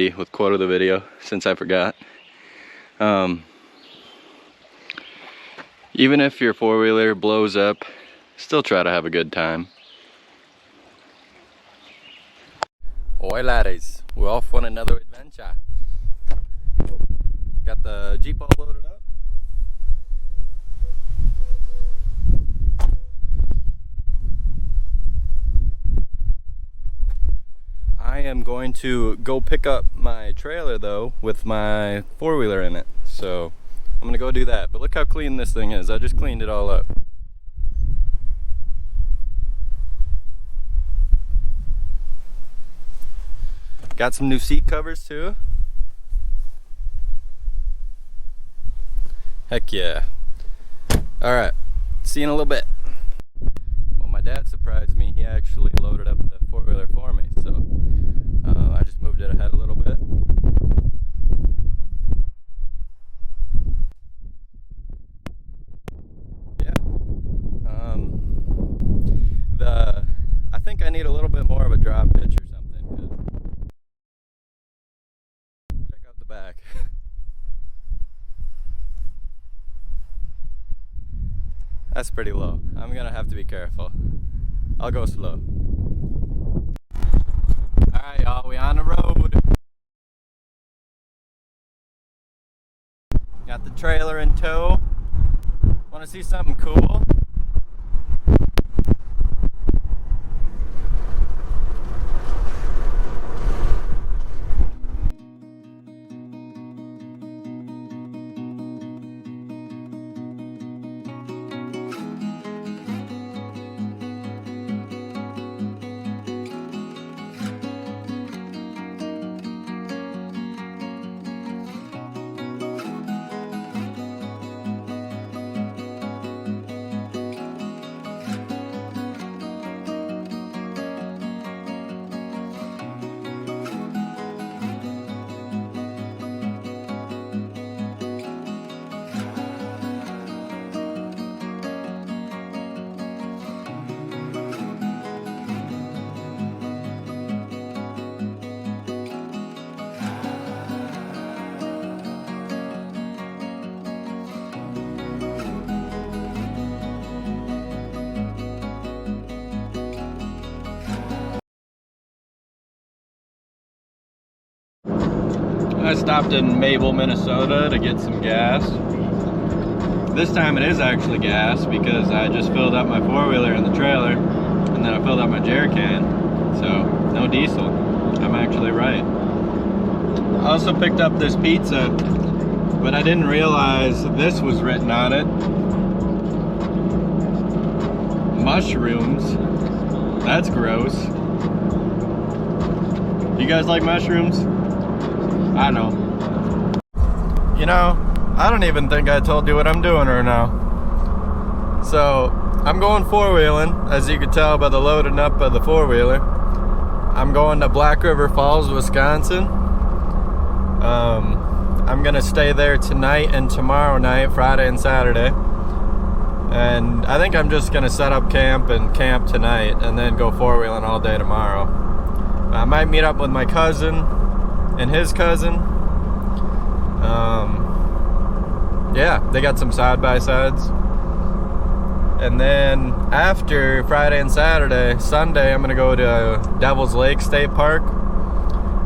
handy with quote of the video since I forgot. Even if your four-wheeler blows up, still try to have a good time. Oi laddies, we're off on another adventure. Got the Jeep all loaded up. I am going to go pick up my trailer though with my four-wheeler in it. So I'm gonna go do that. But look how clean this thing is. I just cleaned it all up. Got some new seat covers too. Heck yeah. Alright, see you in a little bit. Well, my dad surprised me. He actually loaded up the four-wheeler for me, so I just moved it ahead a little bit. Yeah. I think I need a little bit more of a drop hitch or something. 'Cause check out the back. That's pretty low. I'm gonna have to be careful. I'll go slow. Alright y'all, we on the road. Got the trailer in tow. Wanna see something cool? I stopped in Mabel, Minnesota to get some gas. This time it is actually gas because I just filled up my four-wheeler in the trailer and then I filled up my jerry can. So no diesel. I'm actually right. I also picked up this pizza, but I didn't realize this was written on it. Mushrooms. That's gross. You guys like mushrooms? I know. You know, I don't even think I told you what I'm doing right now. So, I'm going four-wheeling, as you can tell by the loading up of the four-wheeler. I'm going to Black River Falls, Wisconsin. I'm gonna stay there tonight and tomorrow night, Friday and Saturday. And I think I'm just gonna set up camp and camp tonight and then go four-wheeling all day tomorrow. I might meet up with my cousin and his cousin. Yeah, they got some side-by-sides. And then after Friday and Saturday, Sunday, I'm gonna go to Devil's Lake State Park.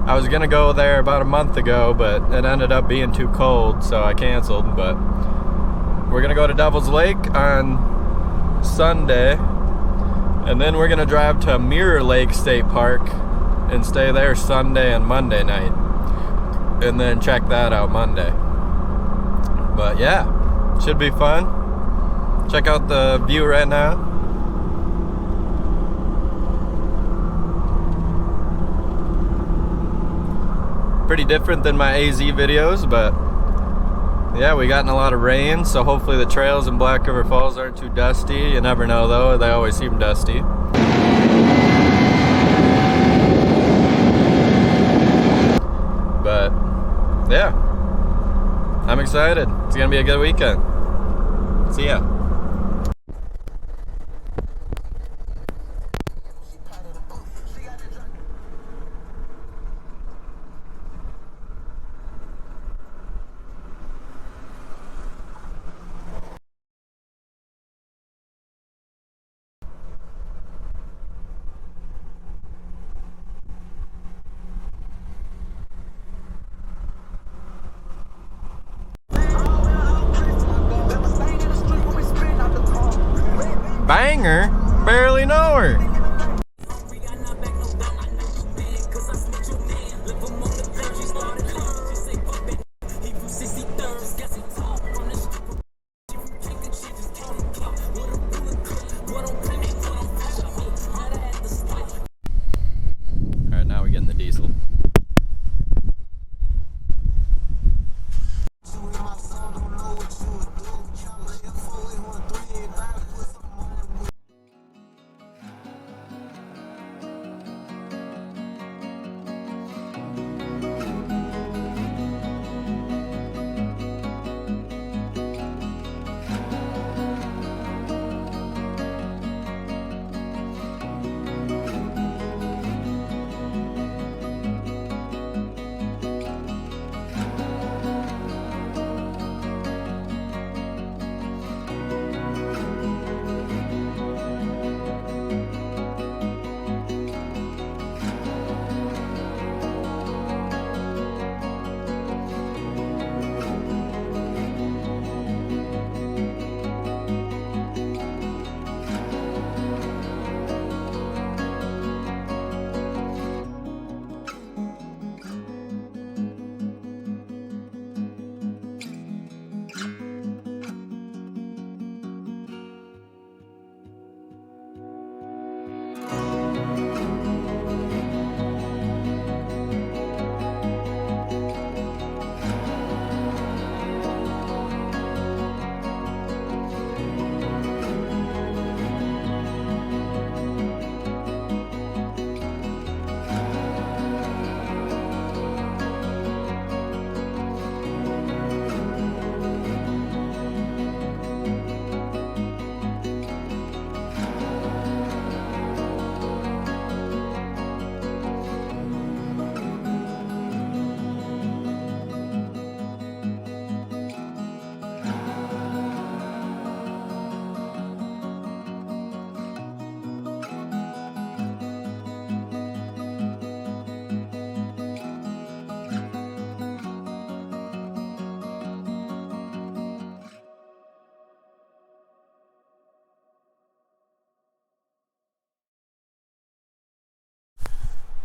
I was gonna go there about a month ago, but it ended up being too cold, so I canceled. But we're gonna go to Devil's Lake on Sunday, and then we're gonna drive to Mirror Lake State Park and stay there Sunday and Monday night, and then check that out Monday. But yeah, should be fun. Check out the view right now. Pretty different than my AZ videos, but yeah, we got in a lot of rain, so hopefully the trails in Black River Falls aren't too dusty. You never know though, they always seem dusty. But yeah, I'm excited. It's gonna be a good weekend. See ya. Banger? Barely know her. Alright, now we're getting the diesel.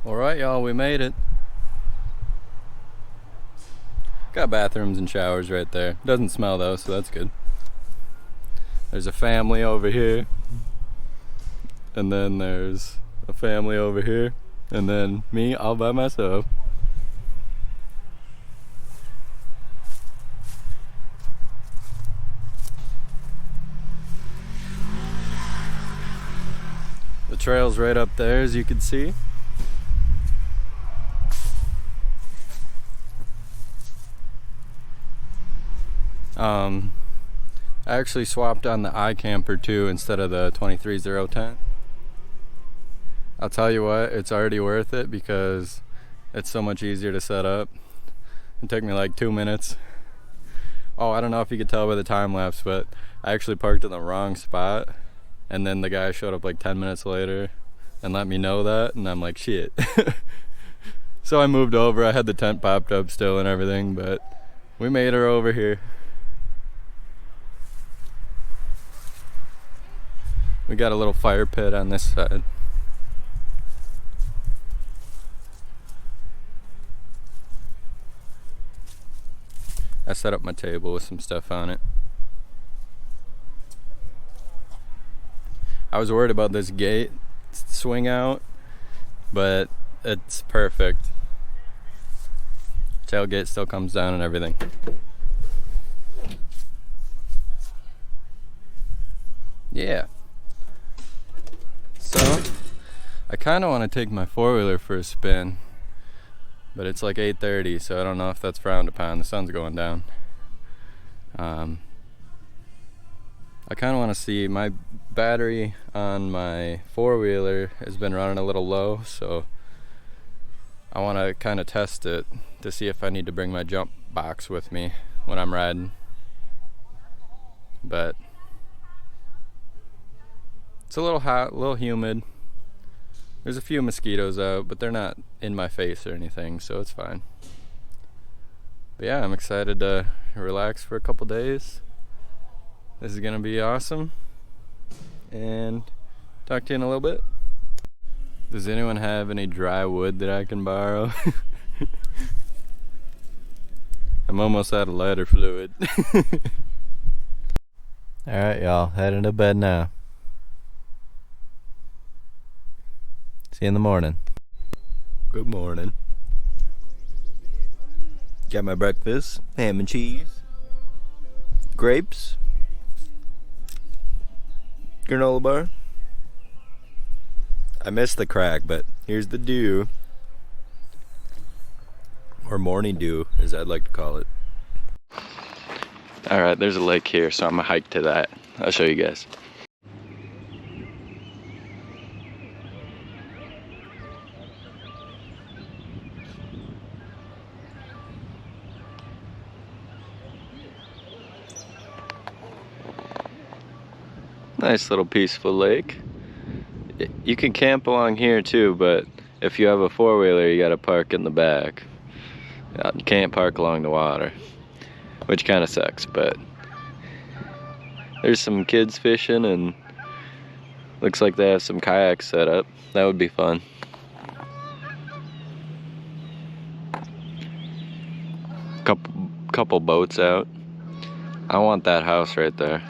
Alright, y'all, we made it. Got bathrooms and showers right there. Doesn't smell though, so that's good. There's a family over here. And then there's a family over here. And then me all by myself. The trail's right up there, as you can see. I actually swapped on the iCamper too instead of the 23-010. I'll tell you what, it's already worth it because it's so much easier to set up. It took me like 2 minutes. Oh, I don't know if you could tell by the time lapse, but I actually parked in the wrong spot, and then the guy showed up like 10 minutes later and let me know that, and I'm like, shit. So I moved over. I had the tent popped up still and everything, but we made her over here. We got a little fire pit on this side. I set up my table with some stuff on it. I was worried about this gate swing out, but it's perfect. Tailgate still comes down and everything. Yeah. So, I kind of want to take my four-wheeler for a spin, but it's like 8:30, so I don't know if that's frowned upon. The sun's going down. I kind of want to see, my battery on my four-wheeler has been running a little low, so I want to kind of test it to see if I need to bring my jump box with me when I'm riding. But it's a little hot, a little humid. There's a few mosquitoes out, but they're not in my face or anything, so it's fine. But yeah, I'm excited to relax for a couple days. This is gonna be awesome. and talk to you in a little bit. Does anyone have any dry wood that I can borrow? I'm almost out of lighter fluid. Alright, y'all, heading to bed now. See you in the morning. Good morning. Got my breakfast, ham and cheese, grapes, granola bar. I missed the crack, but here's the dew. Or morning dew, as I'd like to call it. Alright, there's a lake here, so I'm gonna hike to that. I'll show you guys. Nice little peaceful lake. You can camp along here too, but if you have a four-wheeler, you gotta park in the back. You can't park along the water, which kind of sucks, but there's some kids fishing and looks like they have some kayaks set up. That would be fun. Couple boats out. I want that house right there.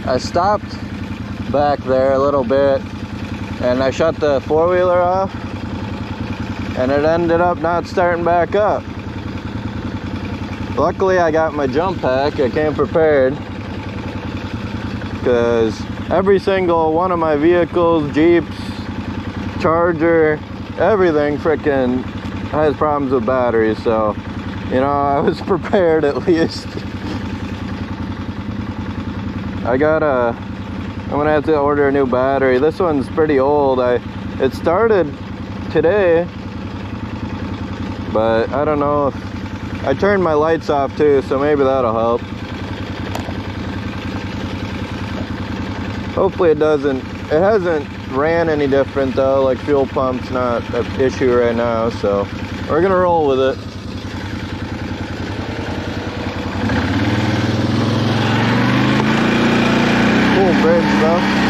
I stopped back there a little bit and I shut the four-wheeler off and it ended up not starting back up. Luckily I got my jump pack. I came prepared because every single one of my vehicles, Jeeps, Charger, everything freaking has problems with batteries, so you know, I was prepared at least. I'm gonna have to order a new battery. This one's pretty old. It started today, but I don't know if I turned my lights off too, so maybe that'll help. Hopefully it doesn't. It hasn't ran any different though. Like fuel pump's not an issue right now, so we're gonna roll with it. Cool bridge though.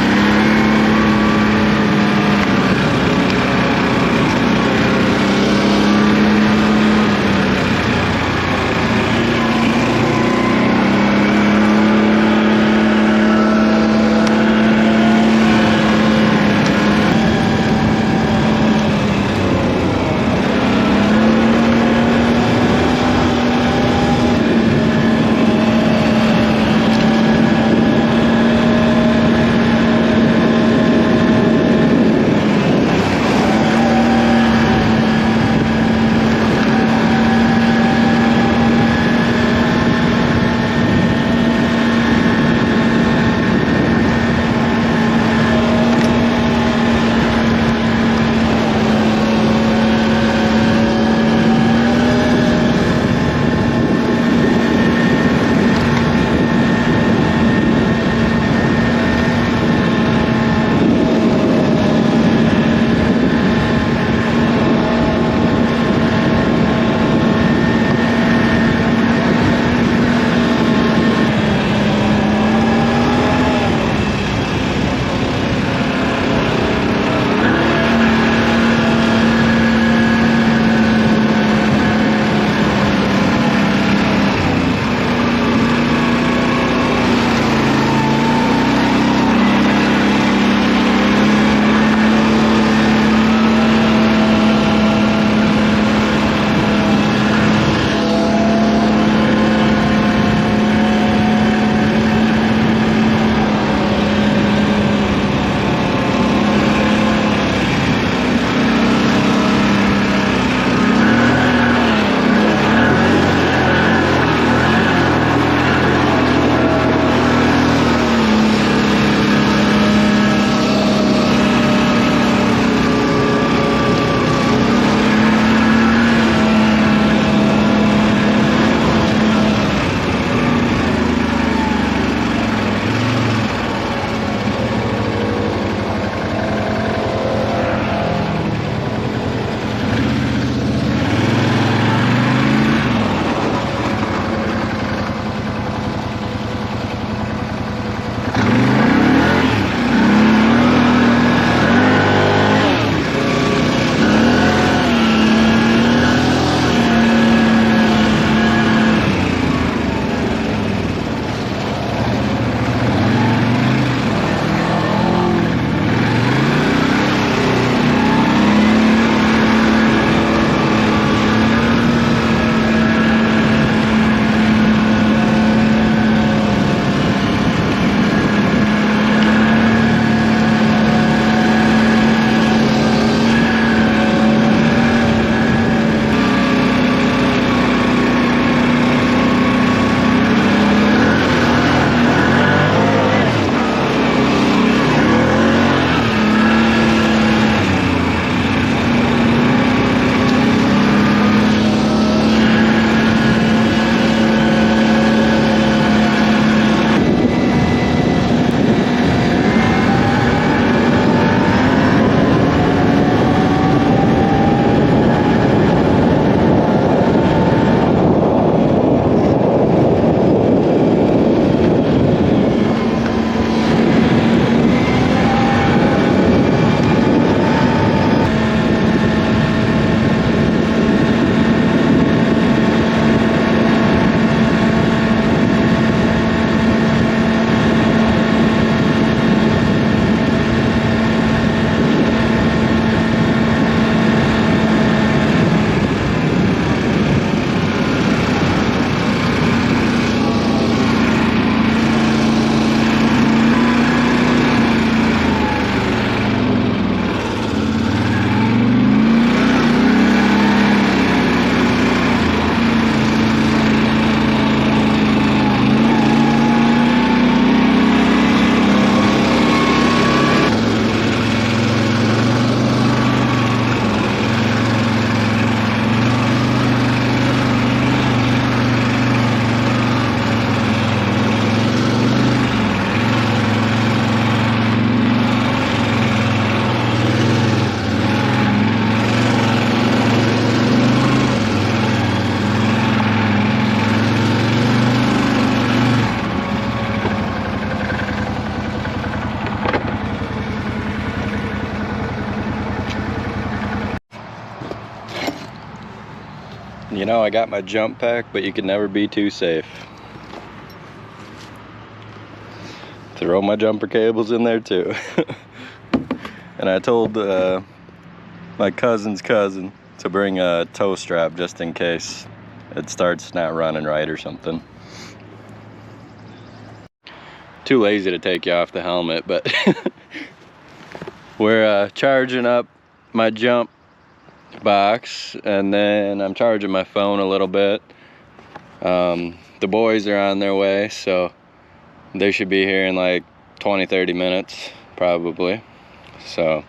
You know, I got my jump pack, but you can never be too safe. Throw my jumper cables in there too. And I told my cousin's cousin to bring a tow strap just in case it starts not running right or something. Too lazy to take you off the helmet, but we're charging up my jump box, and then I'm charging my phone a little bit. The boys are on their way, so they should be here in like 20-30 minutes probably. So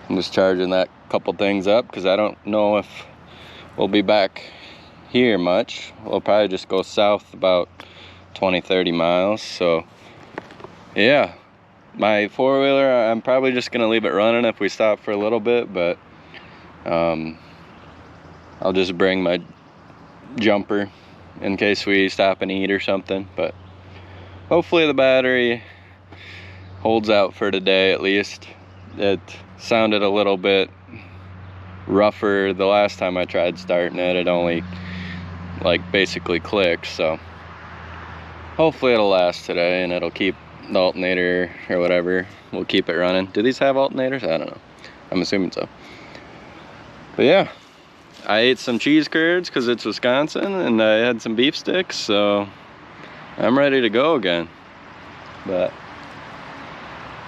I'm just charging that couple things up because I don't know if we'll be back here much. We'll probably just go south about 20-30 miles. So yeah, my four-wheeler, I'm probably just gonna leave it running if we stop for a little bit, but I'll just bring my jumper in case we stop and eat or something. But hopefully the battery holds out for today at least. It sounded a little bit rougher the last time I tried starting it. It only like basically clicked, so hopefully it'll last today and it'll keep the alternator or whatever. We'll keep it running. Do these have alternators? I don't know. I'm assuming so. But yeah, I ate some cheese curds because it's Wisconsin, and I had some beef sticks, so I'm ready to go again. But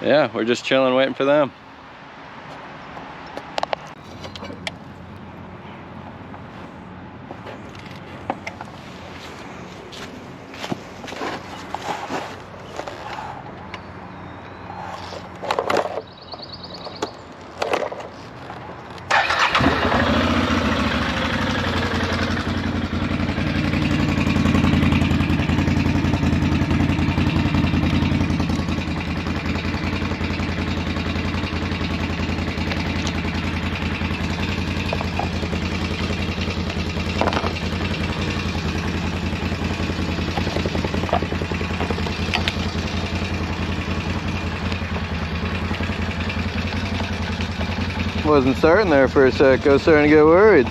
yeah, we're just chilling, waiting for them. Wasn't starting there for a sec. I was starting to get worried.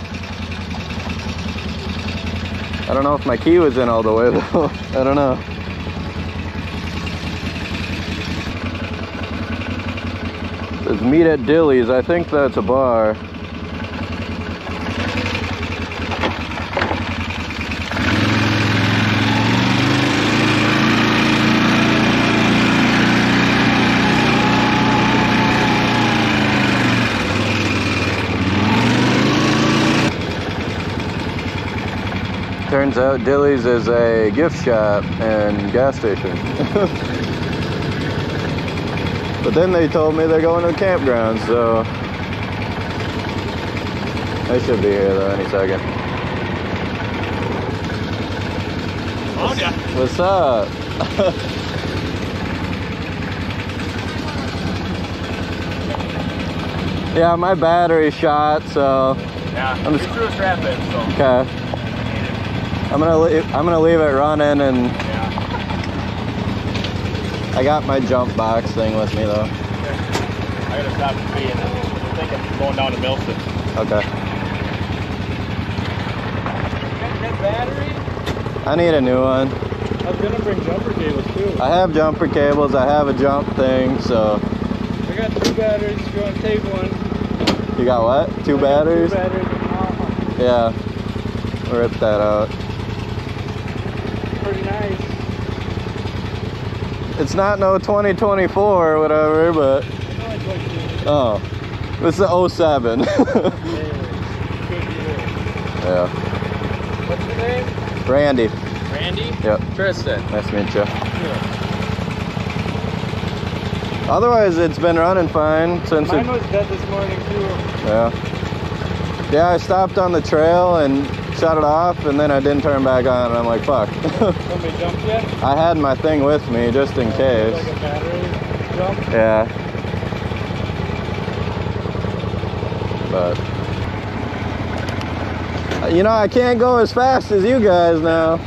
I don't know if my key was in all the way though. I don't know. There's meat at Dilly's. I think that's a bar. Turns out Dilly's is a gift shop and gas station. But then they told me they're going to the campground, so they should be here though any second. What's up? Yeah, my battery's shot, so yeah, I'm just threw a strap in, so. Okay. I'm gonna leave it running, and yeah. I got my jump box thing with me though. Okay. I gotta stop and pee, and I'm thinking going down to Milton. Okay. Got battery? I need a new one. I was gonna bring jumper cables too. I have jumper cables. I have a jump thing, so. I got 2 batteries. If you want to take one. You got what? 2 batteries? 2 batteries. Yeah. Rip that out. Pretty nice. It's not no 2024 or whatever, but oh, this is 07. Yeah. What's your name? Randy. Randy? Yep. Tristan. Nice to meet you. Yeah. Otherwise, it's been running fine since Mine was dead this morning too. Yeah. Yeah, I stopped on the trail and shut it off, and then I didn't turn back on, and I'm like, fuck. Somebody jumped yet? I had my thing with me just in case. Like a battery jump? Yeah. But you know, I can't go as fast as you guys now.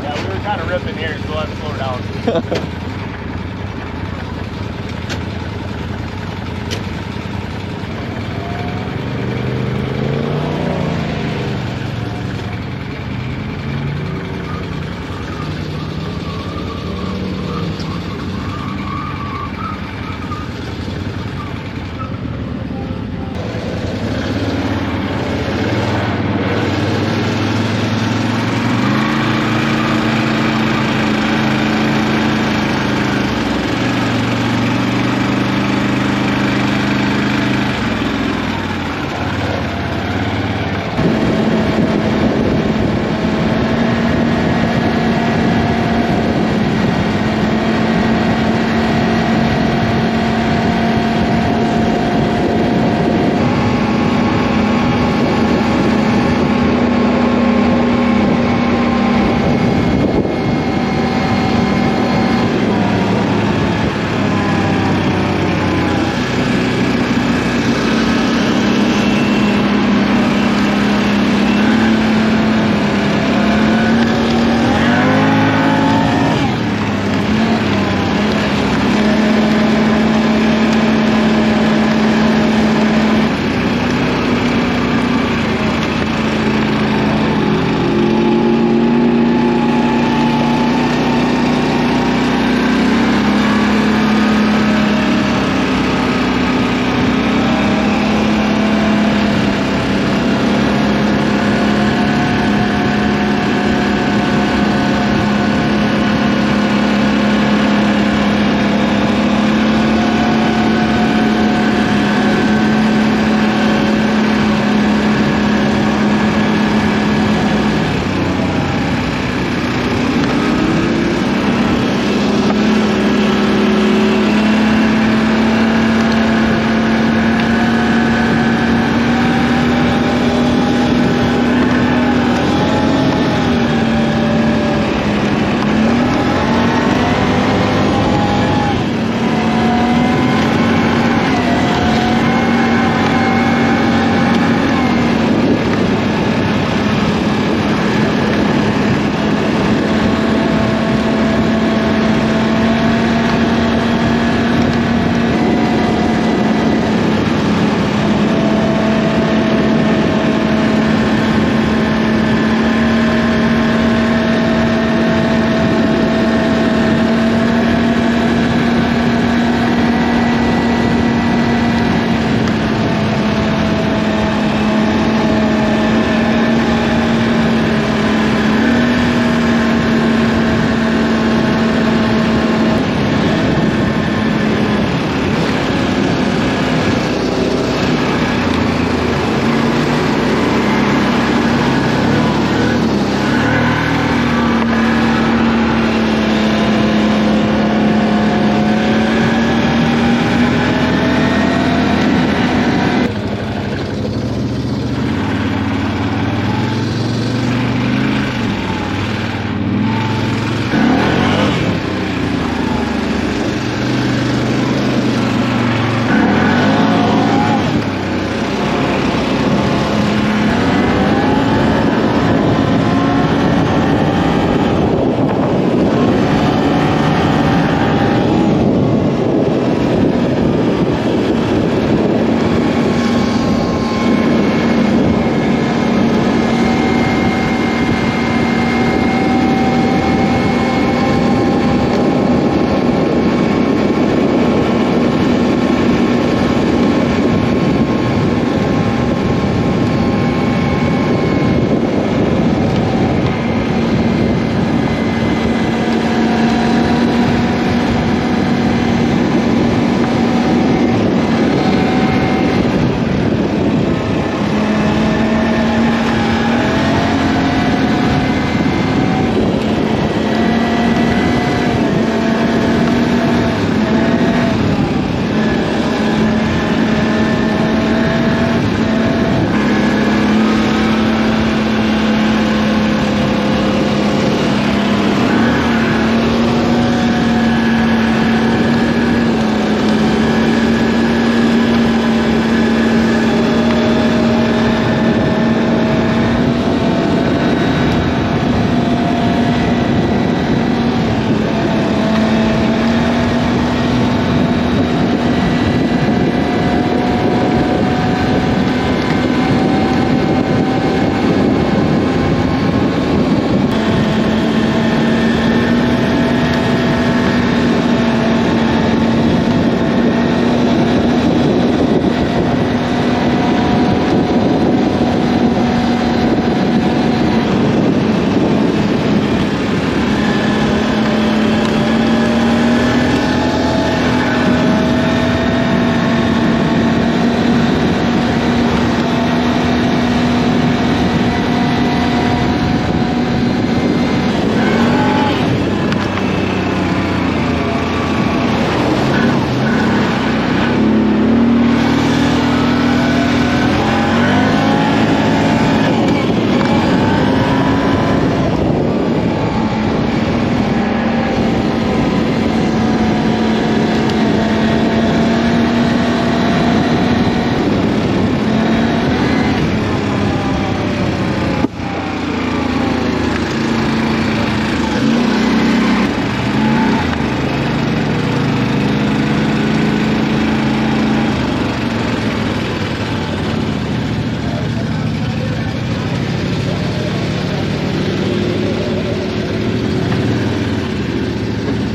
Yeah, we were kind of ripping here, so let's slow down.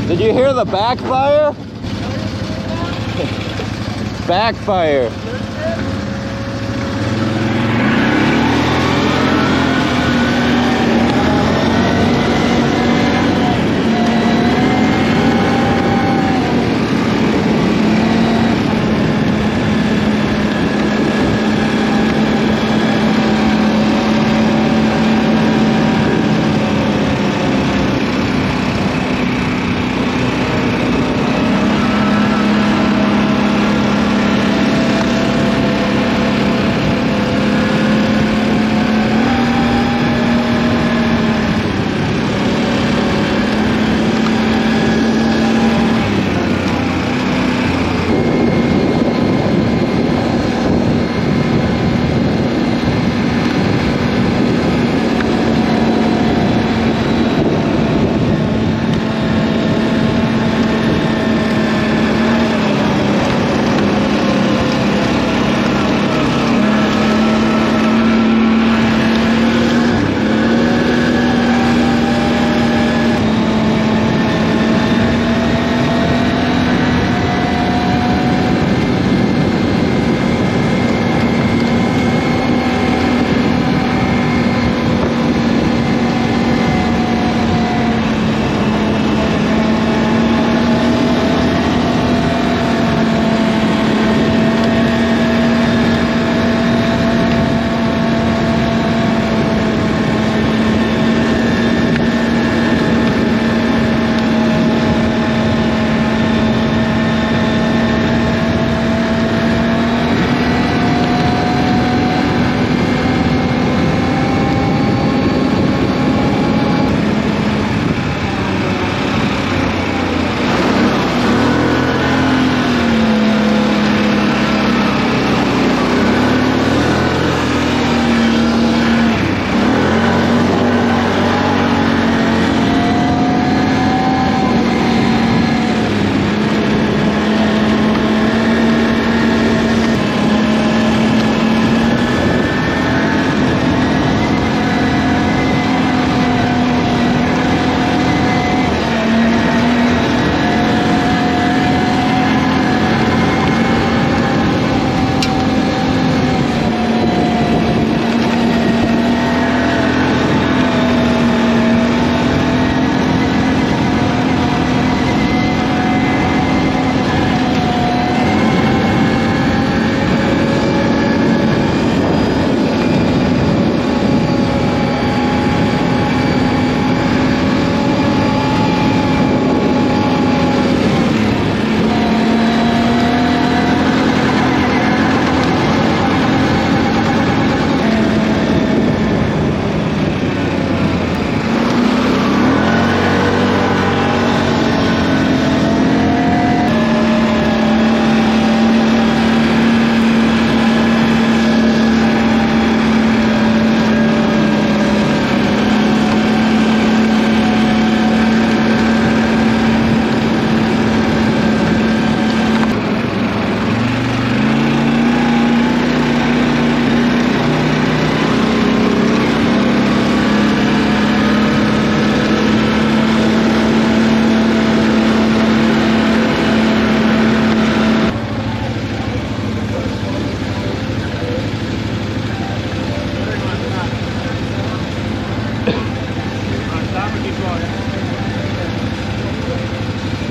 Did you hear the backfire? Backfire.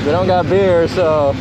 We don't got beer, so.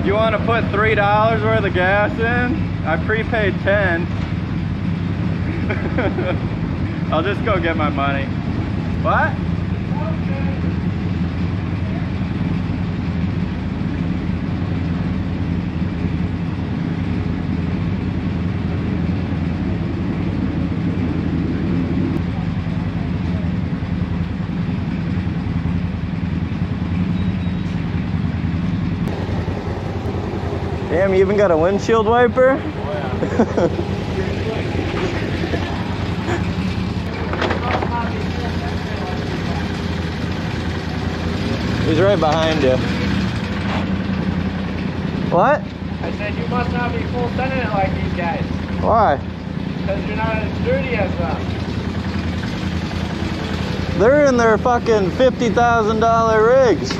Did you want to put $3 worth of gas in? I prepaid 10. I'll just go get my money. What? Damn, you even got a windshield wiper? Oh, He's right behind you. What? I said you must not be full sending it like these guys. Why? Because you're not as dirty as them. They're in their fucking $50,000 rigs.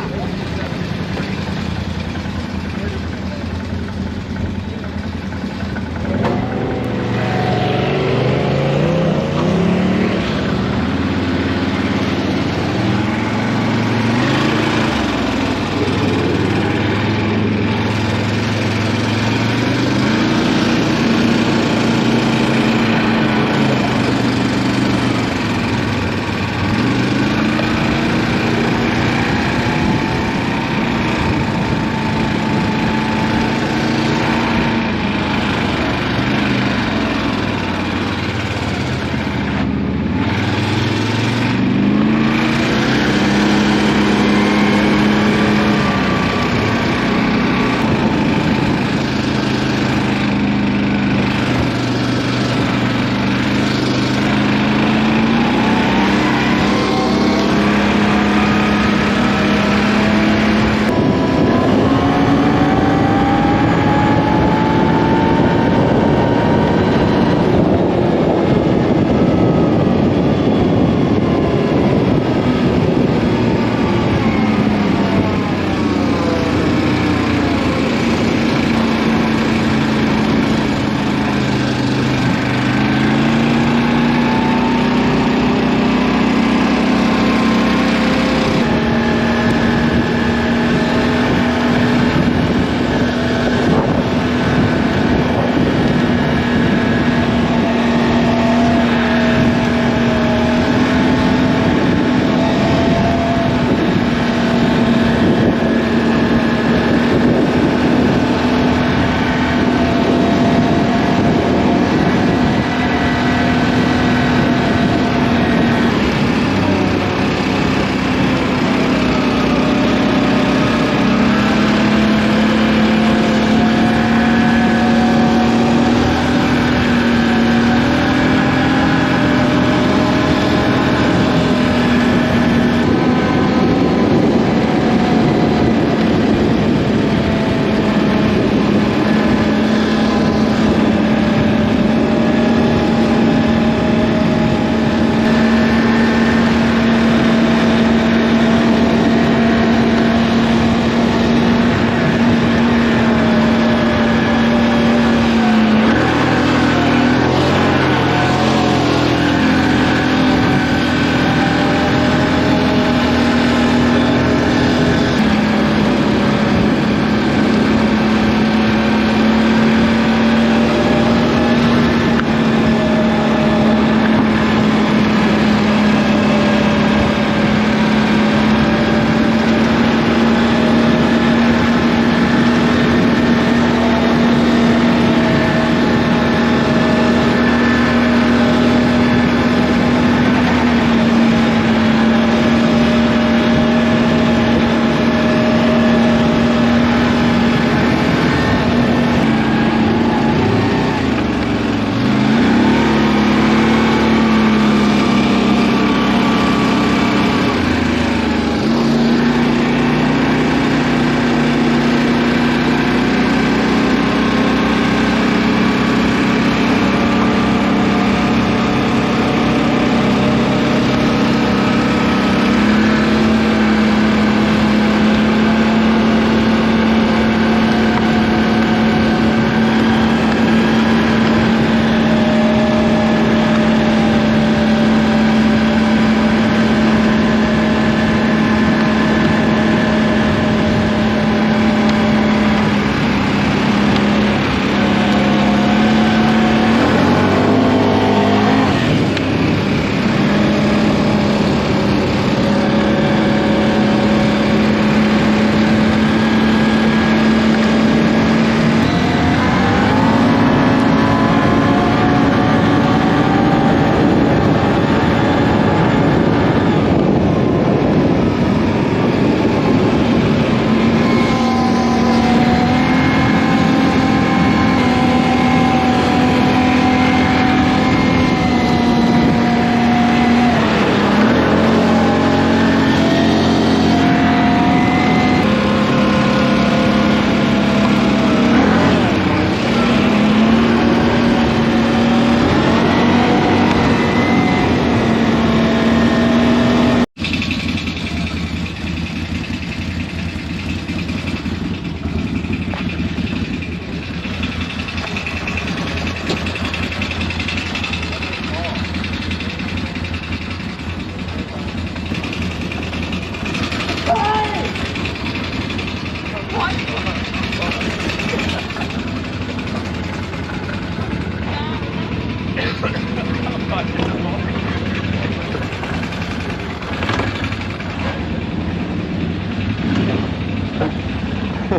I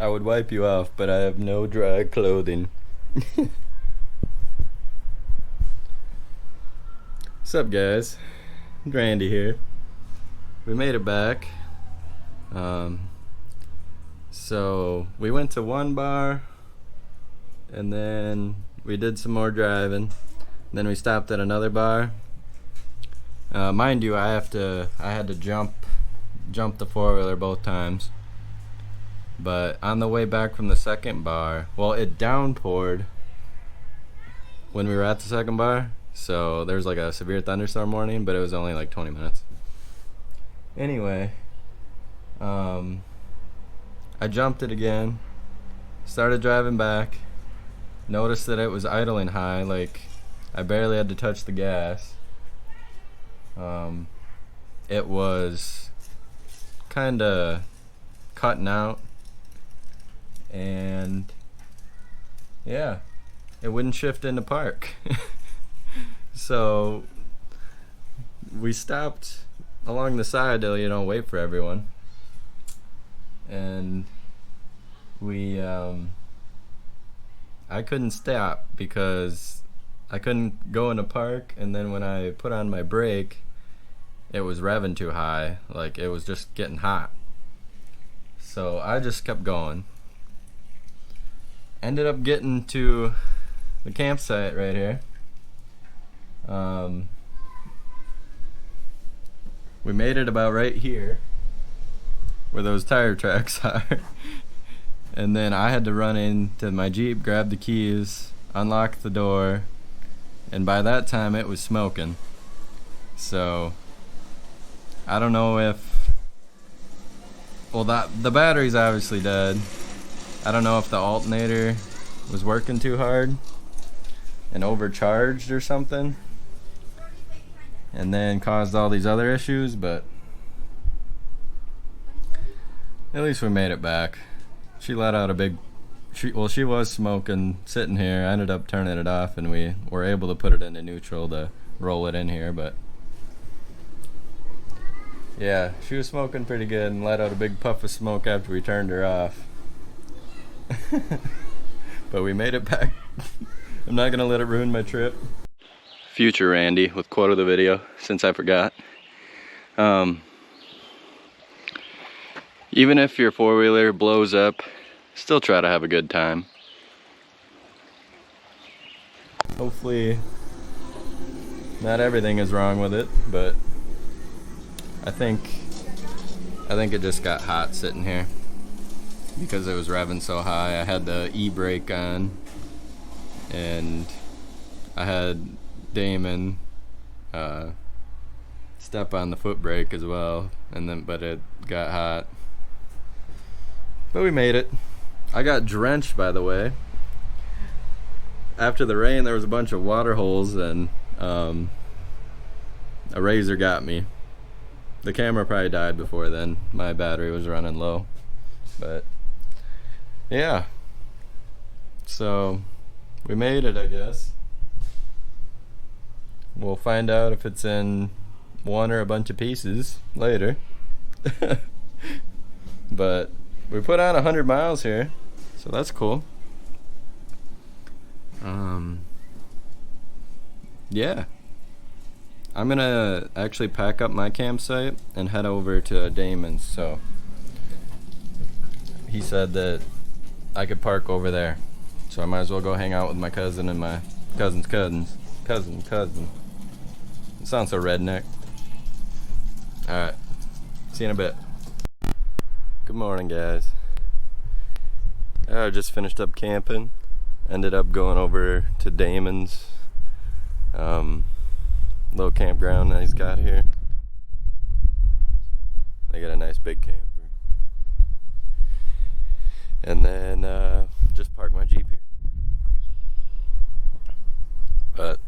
would wipe you off, but I have no dry clothing. What's up, guys? Randy here. We made it back. So we went to one bar, and then we did some more driving. Then we stopped at another bar. Mind you, I had to jump the four-wheeler both times. But on the way back from the second bar, well, it downpoured when we were at the second bar, so there was like a severe thunderstorm warning, but it was only like 20 minutes. Anyway, I jumped it again, started driving back, noticed that it was idling high, like I barely had to touch the gas. It was kinda cutting out, and yeah, it wouldn't shift into park. So we stopped along the side to, you know, wait for everyone, and we I couldn't stop because I couldn't go in a park, and then when I put on my brake, it was revving too high, like it was just getting hot. So I just kept going. Ended up getting to the campsite right here. We made it about right here where those tire tracks are. And then I had to run into my Jeep, grab the keys, unlock the door, and by that time it was smoking. So I don't know if, well, the battery's obviously dead. I don't know if the alternator was working too hard and overcharged or something, and then caused all these other issues, but at least we made it back. She let out a big, she was smoking sitting here. I ended up turning it off, and we were able to put it into neutral to roll it in here, but Yeah, she was smoking pretty good and let out a big puff of smoke after we turned her off. But we made it back. I'm not gonna let it ruin my trip. Future Randy with quote of the video, since I forgot. Even if your four-wheeler blows up, still try to have a good time. Hopefully not everything is wrong with it, but I think it just got hot sitting here because it was revving so high. I had the e-brake on and I had Damon step on the foot brake as well, but it got hot. But we made it. I got drenched, by the way. After the rain, there was a bunch of water holes, and a razor got me. The camera probably died before then. My battery was running low. But yeah. So we made it, I guess. We'll find out if it's in one or a bunch of pieces later. But we put on 100 miles here, so that's cool. Yeah. I'm gonna actually pack up my campsite and head over to Damon's, so he said that I could park over there. So I might as well go hang out with my cousin and my cousin's cousins. Cousin. It sounds so redneck. Alright. See you in a bit. Good morning, guys. I just finished up camping. Ended up going over to Damon's little campground that he's got here. They got a nice big camper. And then just parked my Jeep here. But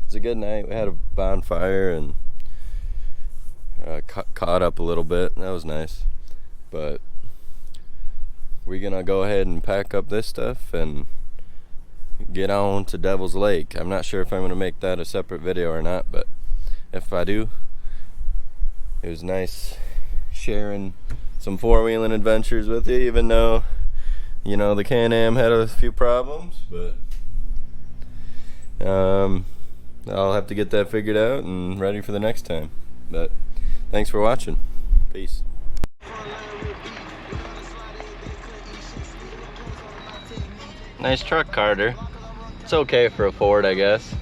it's a good night. We had a bonfire and caught up a little bit. That was nice. But we're gonna go ahead and pack up this stuff and get on to Devil's Lake. I'm not sure if I'm gonna make that a separate video or not, but if I do, it was nice sharing some four-wheeling adventures with you, even though, you know, the Can-Am had a few problems, but I'll have to get that figured out and ready for the next time. But thanks for watching. Peace. Nice truck, Carter. It's okay for a Ford, I guess.